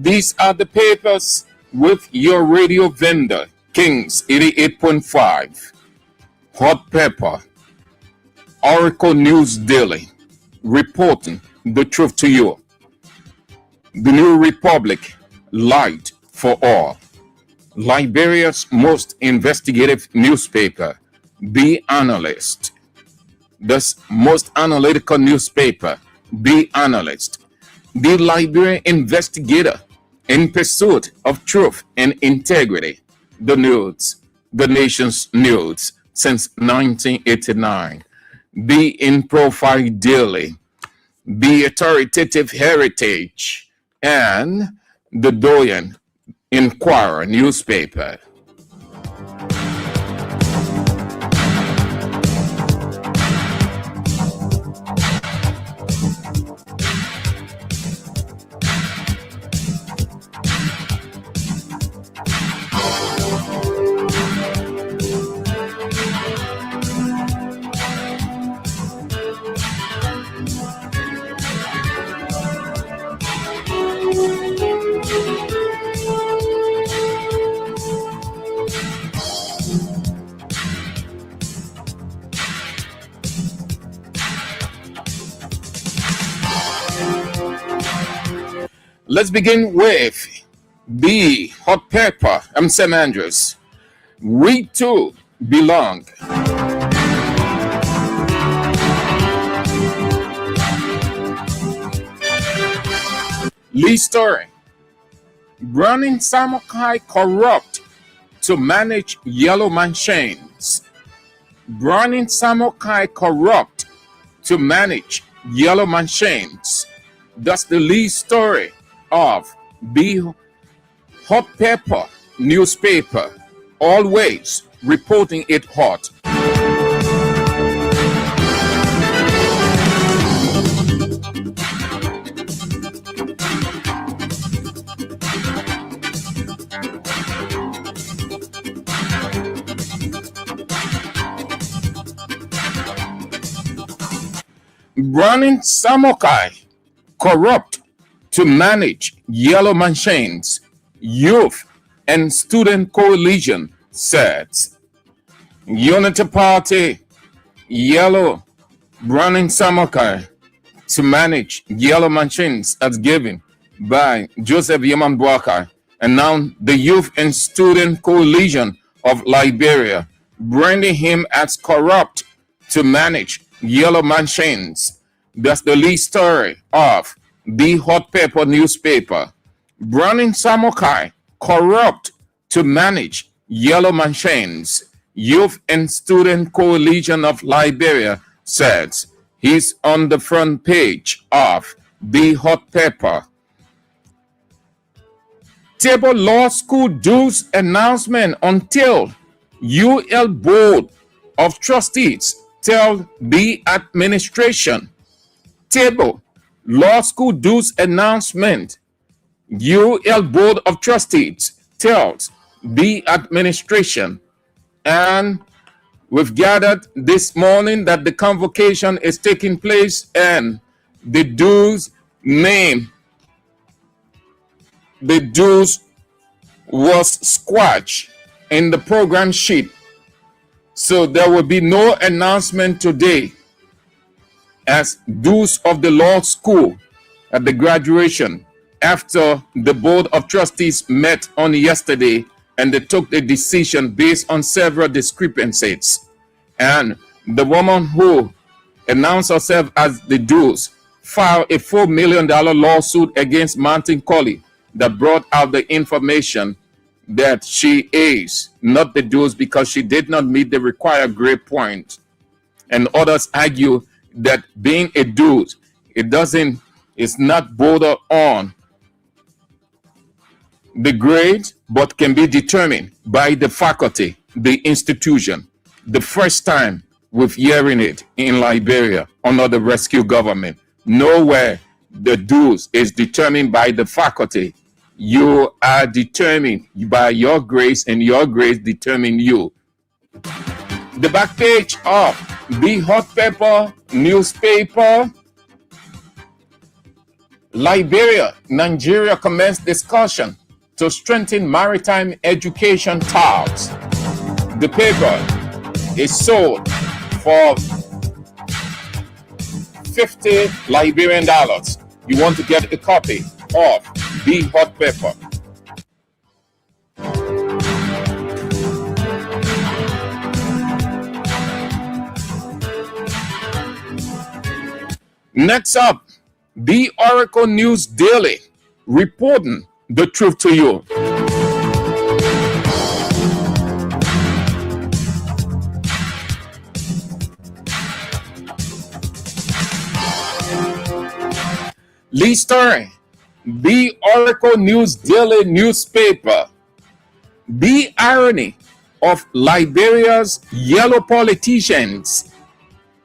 These are the papers with your radio vendor, Kings 88.5, Hot Pepper, Oracle News Daily, reporting the truth to you. The New Republic, light for all. Liberia's most investigative newspaper, The Analyst. The most analytical newspaper, The Analyst. The Liberian investigator in pursuit of truth and integrity. The news, the nation's news since 1989. The In Profile Daily, The Authoritative Heritage, and the Doyen Inquirer newspaper. Let's begin with the Hot Pepper. I'm Sam Andrews. We too belong. Lee story. Browning Samokai corrupt to manage yellow man chains. Browning Samokai corrupt to manage yellow man chains. That's the lead story of the Hot Pepper newspaper, always reporting it hot. Browning Samokai corrupt to manage Yellow Man Chains, Youth and Student Coalition says. Unity Party, Yellow, Browning Samokai to manage Yellow Man Chains as given by Joseph Yaman Bwaka, and now the Youth and Student Coalition of Liberia branding him as corrupt to manage Yellow Man Chains. That's the lead story of the Hot Pepper newspaper. Browning Samokai corrupt to manage Yellow Man Chains, Youth and Student Coalition of Liberia says. He's on the front page of the Hot Pepper. Table Law School dues announcement until UL Board of Trustees tell the administration. Table Law School dues announcement. UL Board of Trustees tells the administration. And we've gathered this morning that the convocation is taking place and the dues was squashed in the program sheet. So there will be no announcement today as dues of the law school at the graduation after the Board of Trustees met on yesterday and they took the decision based on several discrepancies. And the woman who announced herself as the dues filed a $4 million lawsuit against Mountain Colley that brought out the information that she is not the dues because she did not meet the required grade point. And others argue that being a dude, it's not border on the grade, but can be determined by the faculty, the institution. The first time we're hearing it in Liberia under the rescue government. Nowhere the dues is determined by the faculty. You are determined by your grades, and your grades determine you. The back page of the Hot Pepper newspaper. Liberia, Nigeria commenced discussion to strengthen maritime education ties. The paper is sold for $50 Liberian. You want to get a copy of the hot paper. Next up, the Oracle News Daily, reporting the truth to you. Lead story, the Oracle News Daily newspaper. The irony of Liberia's yellow politicians.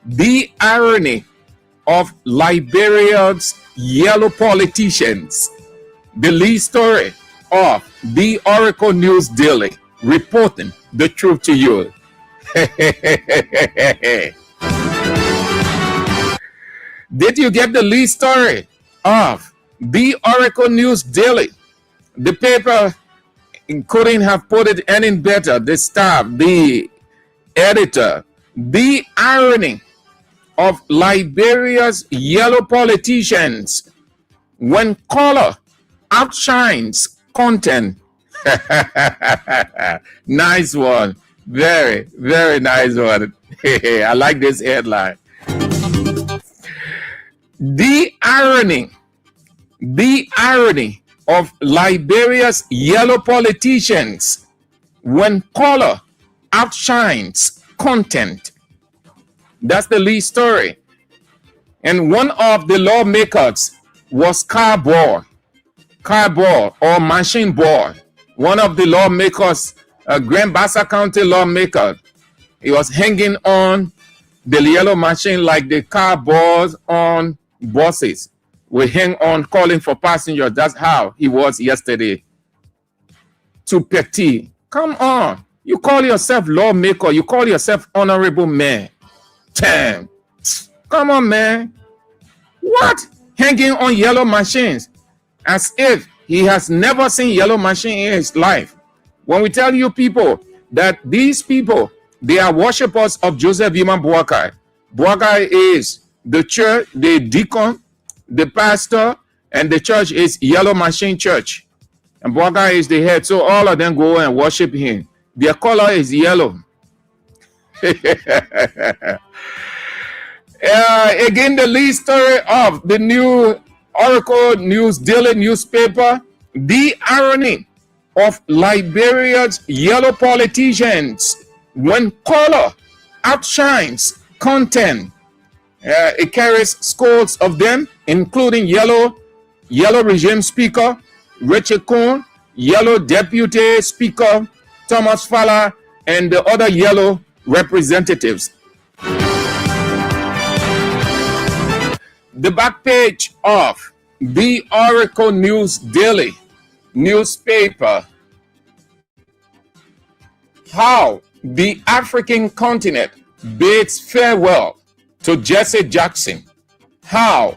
The irony of Liberia's yellow politicians. The lead story of the Oracle News Daily, reporting the truth to you. Did you get the lead story of the Oracle News Daily? The paper couldn't have put it any better. The staff, the editor, the irony of Liberia's yellow politicians when color outshines content. Nice one. Very, very nice one. I like this headline. The irony of Liberia's yellow politicians when color outshines content. That's the lead story. And one of the lawmakers was car boy or machine boy. One of the lawmakers, Grand Bassa County lawmaker, he was hanging on the yellow machine like the car boys on buses. We hang on calling for passengers. That's how he was yesterday. Too petty. Come on. You call yourself lawmaker. You call yourself honorable man. Damn. Come on, man. What? Hanging on yellow machines as if he has never seen yellow machine in his life. When we tell you people that these people, they are worshippers of Joseph Human Boakai. Boakai is the church, the deacon, the pastor, and the church is Yellow Machine Church. And Boakai is the head. So all of them go and worship him. Their color is yellow. Again, the lead story of the new Oracle News Daily newspaper. The irony of Liberia's yellow politicians when color outshines content. It carries scores of them, including yellow regime speaker Richard Kuhn, yellow deputy speaker Thomas Fowler, and the other yellow representatives. The back page of the Oracle News Daily newspaper. How the African continent bids farewell to Jesse Jackson. How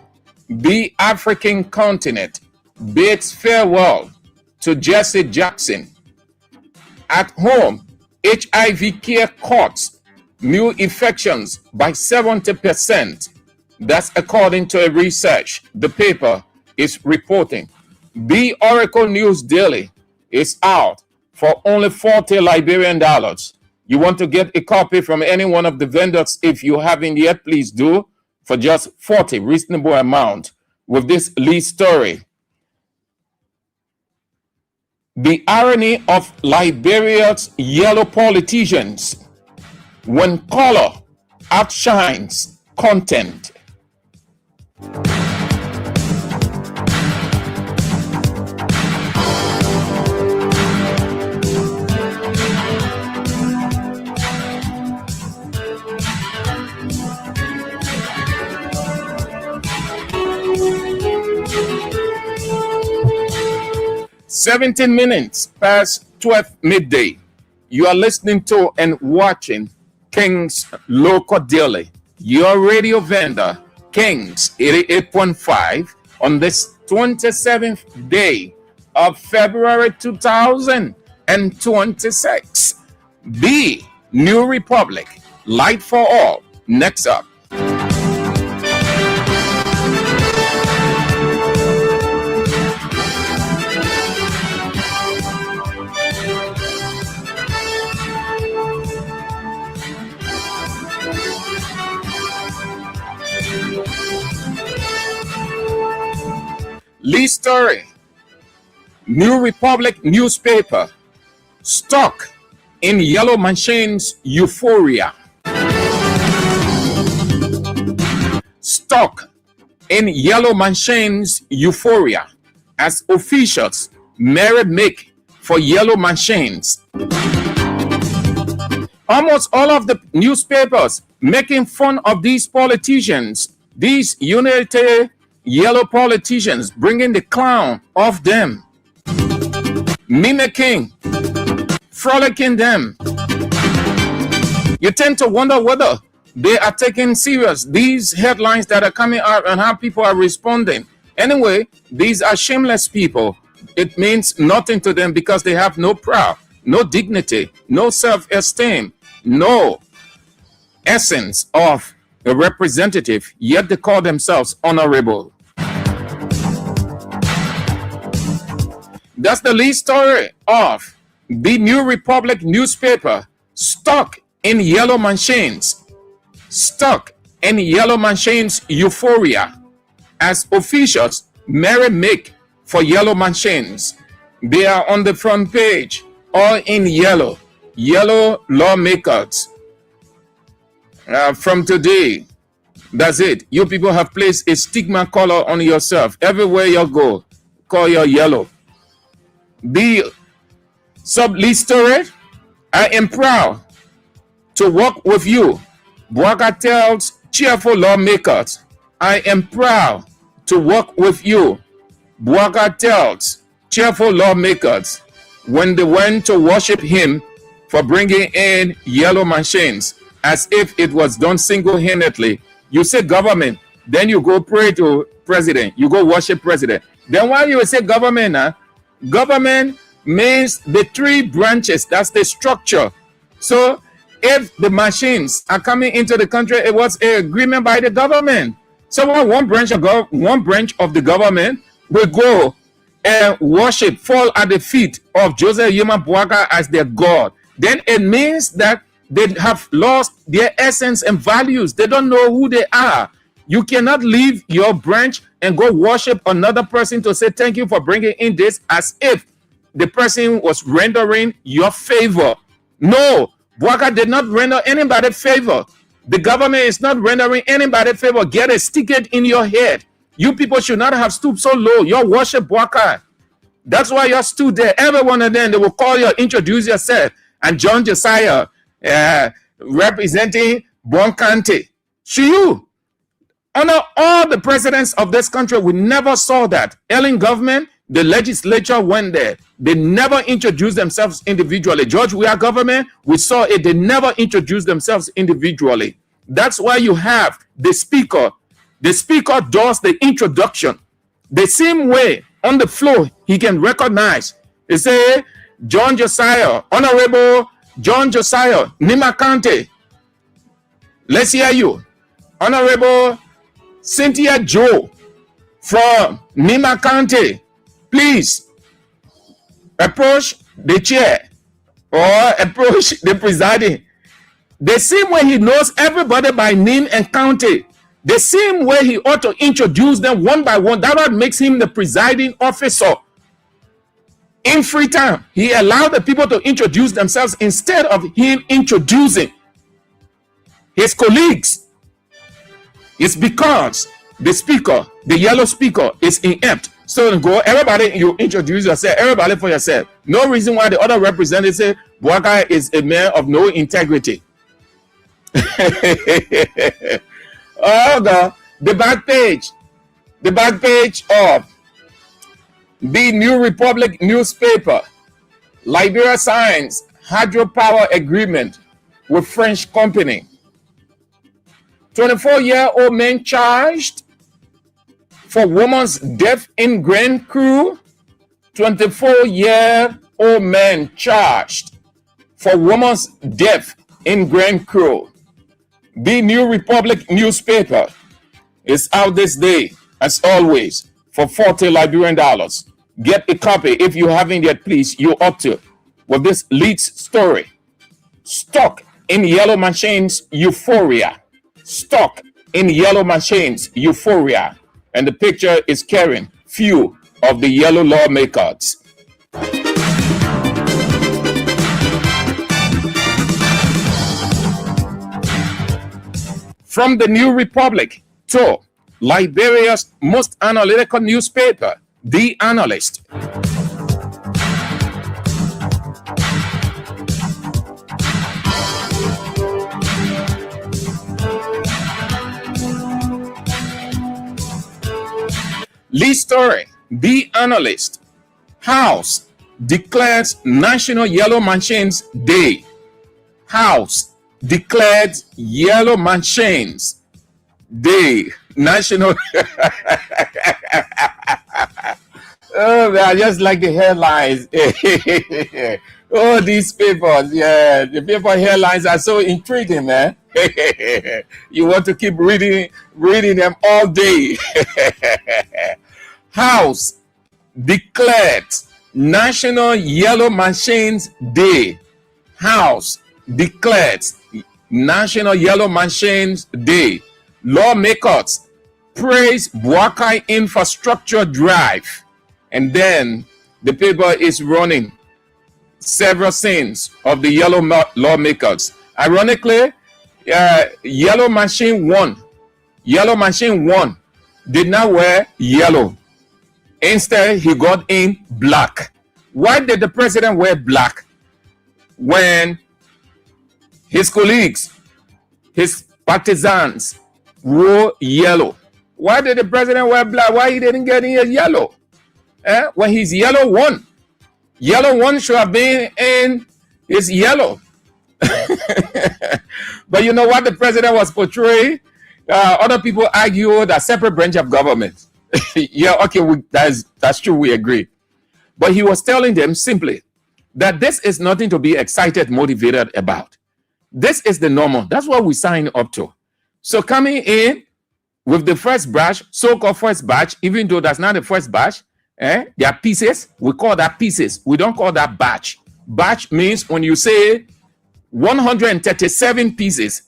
the African continent bids farewell to Jesse Jackson. At home, HIV care cuts new infections by 70%. That's according to a research the paper is reporting. The Oracle News Daily is out for only $40 Liberian. You want to get a copy from any one of the vendors? If you haven't yet, please do, for just 40, reasonable amount, with this lead story. The irony of Liberia's yellow politicians when color outshines content. "17 minutes past 12 midday. You are listening to and watching King's Local Daily, your radio vendor, King's 88.5, on this 27th day of February 2026. B, New Republic, Light for All. Next up. Lee Story, New Republic newspaper, stuck in Yellow Machine's euphoria. Stuck in Yellow Machine's euphoria as officials merry make for Yellow Machines. Almost all of the newspapers making fun of these politicians, these Unity Yellow politicians, bringing the clown of them, mimicking, frolicking them. You tend to wonder whether they are taking serious these headlines that are coming out and how people are responding. Anyway, these are shameless people. It means nothing to them because they have no pride, no dignity, no self-esteem, no essence of a representative, yet they call themselves honorable. That's the lead story of the New Republic newspaper, stuck in Yellow Machines. Stuck in Yellow Machines euphoria as officials merry make for Yellow Machines. They are on the front page, all in yellow. Yellow lawmakers. From today, that's it. You people have placed a stigma color on yourself. Everywhere you go, call your yellow. The sub-lead story, I am proud to work with you. Bwaga tells cheerful lawmakers, I am proud to work with you. Bwaga tells cheerful lawmakers when they went to worship him for bringing in Yellow Machines, as if it was done single-handedly. You say government, then you go pray to president, you go worship president. Then why you say government? Government means the three branches, that's the structure. So if the machines are coming into the country, it was an agreement by the government. So one branch of the government will go and worship, fall at the feet of Joseph Yuma Bwaga as their God. Then it means that they have lost their essence and values. They don't know who they are. You cannot leave your branch and go worship another person to say thank you for bringing in this, as if the person was rendering your favor. No, Bwaga did not render anybody favor. The government is not rendering anybody favor. Get a stick in your head. You people should not have stooped so low. You worship Bwaga. That's why you stood there. Every one of them, they will call you, introduce yourself. And John Josiah, representing Bonkante. To you, honor all the presidents of this country. We never saw that. Ellen government, the legislature went there. They never introduced themselves individually. George Weah government, we saw it. They never introduced themselves individually. That's why you have the speaker. The speaker does the introduction. The same way on the floor, he can recognize. They say, John Josiah, Honorable John Josiah, Nima County. Let's hear you. Honorable Cynthia Joe from Nima County. Please approach the chair or approach the presiding. The same way he knows everybody by name and county, the same way he ought to introduce them one by one. That what makes him the presiding officer. In free time, he allowed the people to introduce themselves instead of him introducing his colleagues. It's because the speaker, the yellow speaker, is inept. So go, everybody, you introduce yourself, everybody for yourself. No reason why the other representatives say Bwaga is a man of no integrity. Oh God, the back page of the New Republic newspaper. Liberia signs hydropower agreement with French company. 24-year-old man charged For woman's death in Grand Crew, 24-year-old man charged for woman's death in Grand Crew. The New Republic newspaper is out this day, as always, for $40 Liberian. Get a copy if you haven't yet, please. You ought to. With this leads story, stuck in yellow machines euphoria. Stuck in yellow machines euphoria. And the picture is carrying few of the yellow lawmakers. From the New Republic to Liberia's most analytical newspaper, The Analyst. Lead story, The Analyst. House declares National Yellow Machines Day. House declared Yellow Machines Day. National. Oh, I just like the headlines. Oh, these papers, yeah, the paper headlines are so intriguing, man. You want to keep reading them all day. House declared National Yellow Machines Day. House declared National Yellow Machines Day. Lawmakers praise Buakai infrastructure drive. And then the paper is running several scenes of the yellow lawmakers. Ironically, Yellow Machine 1 did not wear yellow. Instead, he got in black. Why did the president wear black when his colleagues, his partisans, wore yellow? Why did the president wear black? Why he didn't get in yellow? When he's yellow one. Yellow one should have been in his yellow. But you know what the president was portraying? Other people argue that separate branch of government. Yeah, okay, that's true, we agree. But he was telling them simply that this is nothing to be excited, motivated about. This is the normal. That's what we sign up to. So coming in with the first batch, so-called first batch, even though that's not the first batch, they are pieces. We call that pieces. We don't call that batch. Batch means when you say 137 pieces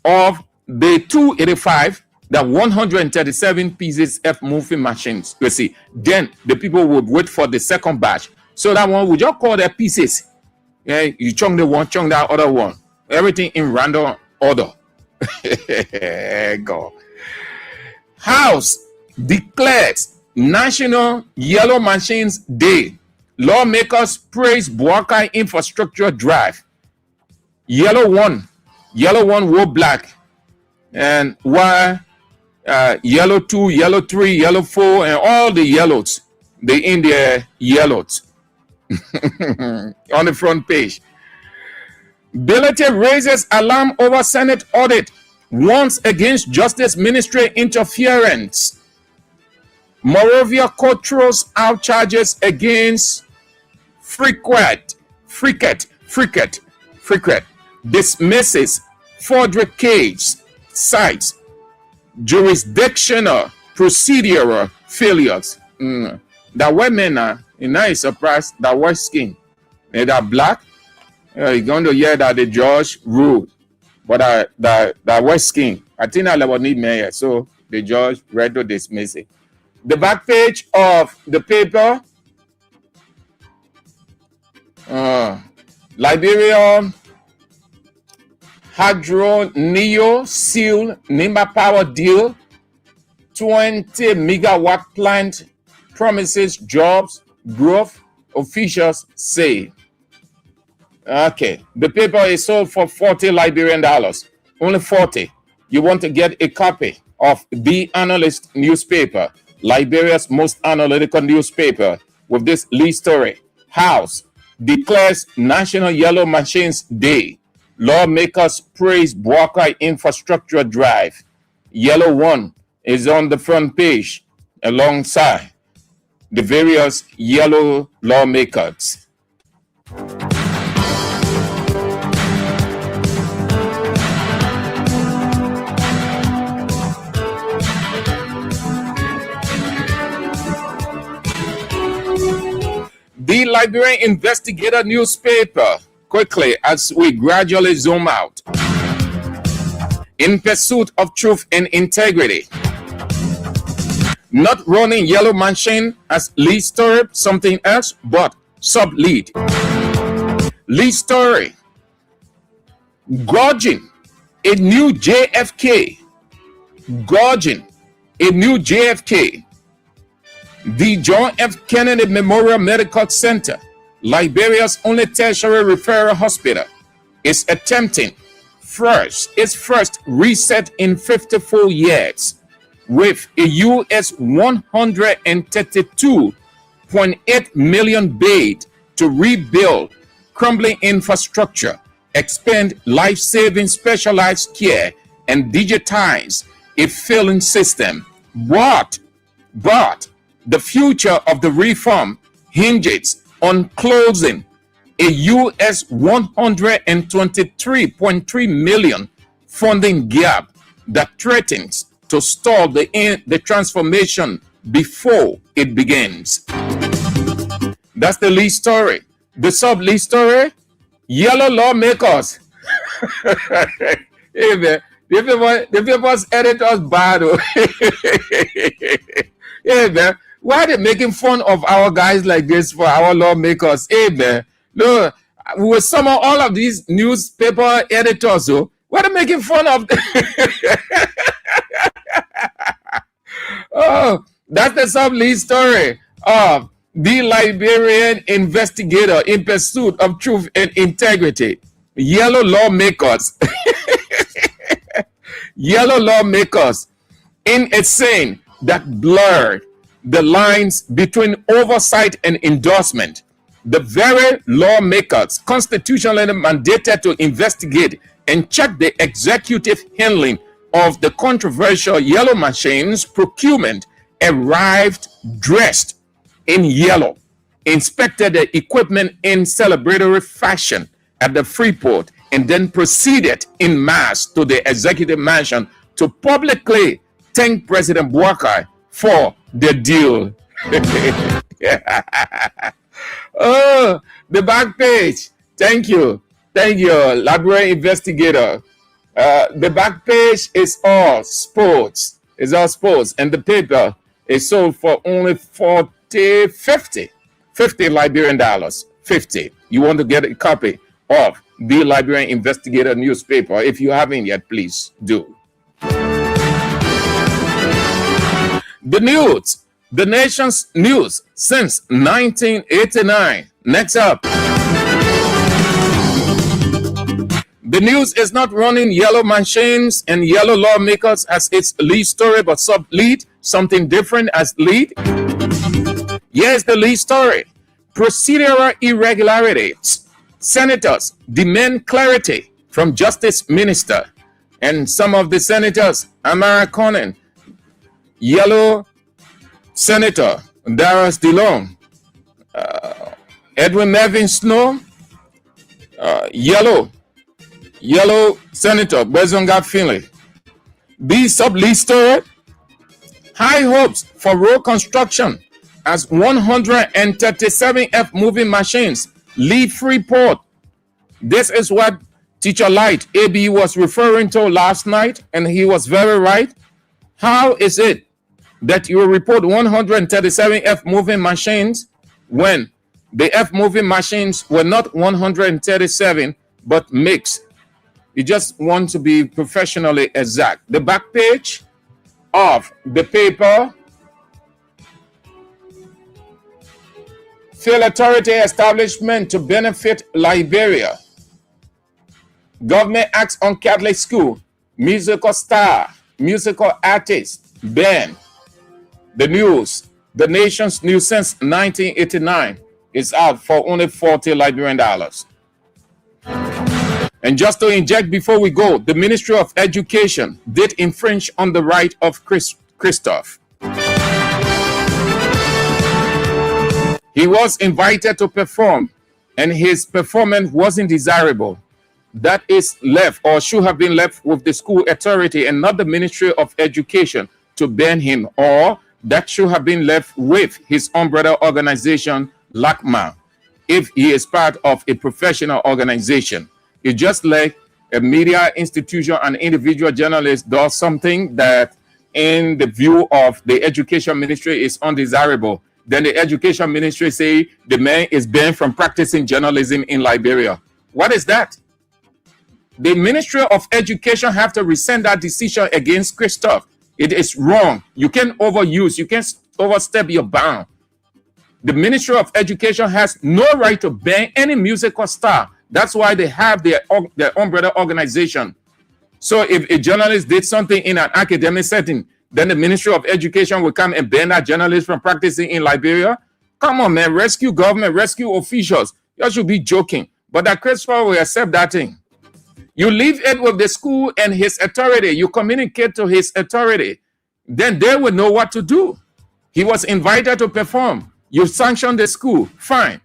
of the 285, that 137 pieces of moving machines, you see, then the people would wait for the second batch. So that one, we just call that pieces. Yeah, you chunk the one, chunk that other one. Everything in random order. Go. House declares National Yellow Machines Day. Lawmakers praise Buakai infrastructure drive. Yellow one wore black. And while yellow 2, yellow 3, yellow 4, and all the yellows, they in their yellows on the front page. Billeted raises alarm over Senate audit, warns against Justice Ministry interference. Moravia court throws out charges against Friquet. Dismisses Fordrick Cage, cites jurisdictional procedural failures. That women are not surprised that white skin and that black. You're going to hear that the judge ruled, but that white skin, I think I will need mayor, so the judge read to dismiss it. The back page of the paper, Liberia Hydro Neo seal NIMBA power deal, 20 megawatt plant promises jobs growth, officials say. Okay, the paper is sold for $40 Liberian, only 40. You want to get a copy of The Analyst newspaper, Liberia's most analytical newspaper, with this lead story. House declares National Yellow Machines Day. Lawmakers praise Buakai infrastructure drive. Yellow one is on the front page alongside the various yellow lawmakers. The Liberian Investigator newspaper, quickly as we gradually zoom out. In pursuit of truth and integrity. Not running yellow machine as lead story, something else, but sub-lead. Lead story. Gorging a new JFK. Gorging a new JFK. The John F. Kennedy Memorial Medical Center, Liberia's only tertiary referral hospital, is attempting its first reset in 54 years with a US $132.8 million bid to rebuild crumbling infrastructure, expand life-saving specialized care, and digitize a failing system. But the future of the reform hinges on closing a US $123.3 million funding gap that threatens to stall the transformation before it begins. That's the lead story. The sub-lead story, yellow lawmakers. Hey man, the paper's editors bad. Hey man, why are they making fun of our guys like this for our lawmakers? Hey man, no, we will summon all of these newspaper editors. Why are they making fun of? Oh, that's the sub-lead story of the Liberian Investigator in pursuit of truth and integrity. Yellow lawmakers. Yellow lawmakers in a scene that blurred the lines between oversight and endorsement. The very lawmakers constitutionally mandated to investigate and check the executive handling of the controversial yellow machines procurement arrived dressed in yellow, inspected the equipment in celebratory fashion at the Freeport, and then proceeded in mass to the executive mansion to publicly thank President Buakari for the deal. Oh, the back page. Thank you, Liberian Investigator. The back page is all sports. It's all sports, and the paper is sold for only 50 Liberian dollars. 50. You want to get a copy of the Liberian Investigator newspaper? If you haven't yet, please do. The news, the nation's news since 1989. Next up. The news is not running yellow machines and yellow lawmakers as its lead story, but sub-lead, something different as lead. Here's the lead story. Procedural irregularities. Senators demand clarity from Justice Minister. And some of the senators, Amara Conan, Yellow Senator Darius DeLong, Edwin Melvin Snow, Yellow Senator Bezonga Finley. The sub-lead story, high hopes for road construction as 137 F moving machines leave Freeport. This is what Teacher Light AB was referring to last night, and he was very right. How is it that you report 137 F moving machines when the F moving machines were not 137 but mixed? You just want to be professionally exact. The back page of the paper, field authority establishment to benefit Liberia. Government acts on Catholic school. Musical star, musical artist, band. The news, the nation's news since 1989 is out for only 40 Liberian dollars. And just to inject before we go, the Ministry of Education did infringe on the right of Christoph. He was invited to perform, and his performance wasn't desirable. That is left, or should have been left, with the school authority and not the Ministry of Education to ban him, or that should have been left with his umbrella organization, LACMA, if he is part of a professional organization. It's just like a media institution and individual journalist does something that, in the view of the Education Ministry, is undesirable. Then the Education Ministry say the man is banned from practicing journalism in Liberia. What is that? The Ministry of Education have to rescind that decision against Christoph. It is wrong. You can't overuse, you can't overstep your bound. The Ministry of Education has no right to ban any musical star. That's why they have their umbrella organization. So if a journalist did something in an academic setting, then the Ministry of Education will come and ban that journalist from practicing in Liberia? Come on, man. Rescue government, rescue officials. You should be joking. But that Christopher will accept that thing. You leave it with the school and his authority. You communicate to his authority. Then they will know what to do. He was invited to perform. You sanction the school. Fine.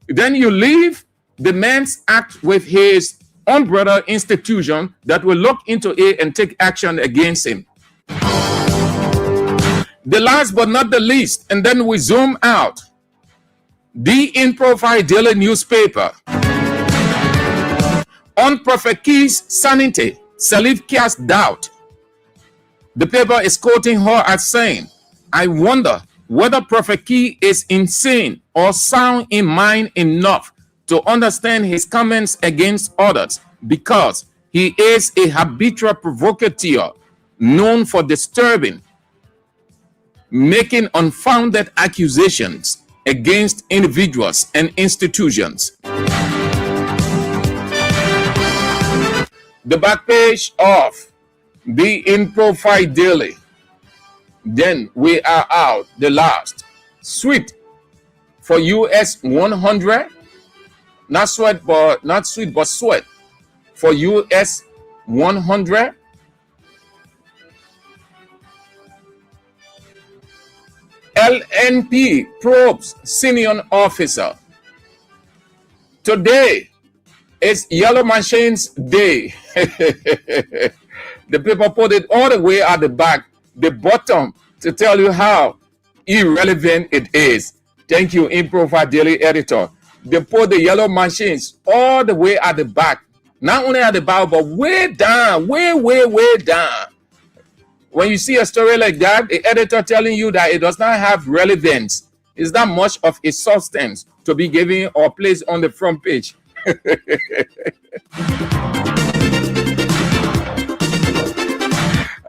Then you leave the man's act with his umbrella institution that will look into it and take action against him. The last but not the least, and then we zoom out. The In Profile Daily newspaper. On Prophet Key's sanity, Salif cast doubt. The paper is quoting her as saying, I wonder whether Prophet Key is insane or sound in mind enough to understand his comments against others, because he is a habitual provocateur known for disturbing, making unfounded accusations against individuals and institutions. The back page of the In Profile Daily. Then we are out. The last sweet for US 100. Not sweat, but not sweet, but sweat for US 100. LNP probes senior officer. Today is Yellow Machines Day. The paper put it all the way at the back, the bottom, to tell you how irrelevant it is. Thank you, In Profile Daily editor. They put the yellow machines all the way at the back. Not only at the back, but way down, way down. When you see a story like that, the editor telling you that it does not have relevance, it's not much of a substance to be given or placed on the front page.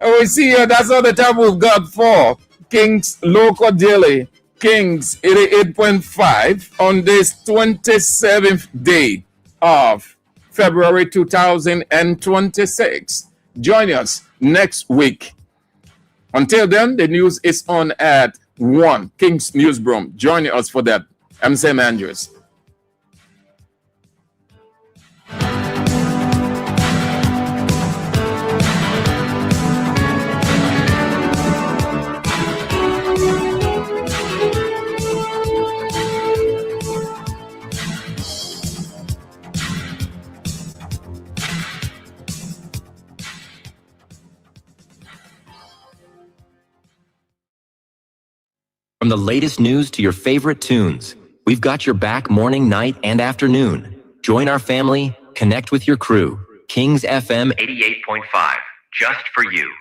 And we see here, that's all the time we've got for King's Local Daily, Kings 88.5, on this 27th day of February 2026. Join us next week. Until then, the news is on at 1, King's Newsroom. Join us for that. I'm Sam Andrews. From the latest news to your favorite tunes, we've got your back morning, night, and afternoon. Join our family, connect with your crew. Kings FM 88.5, just for you.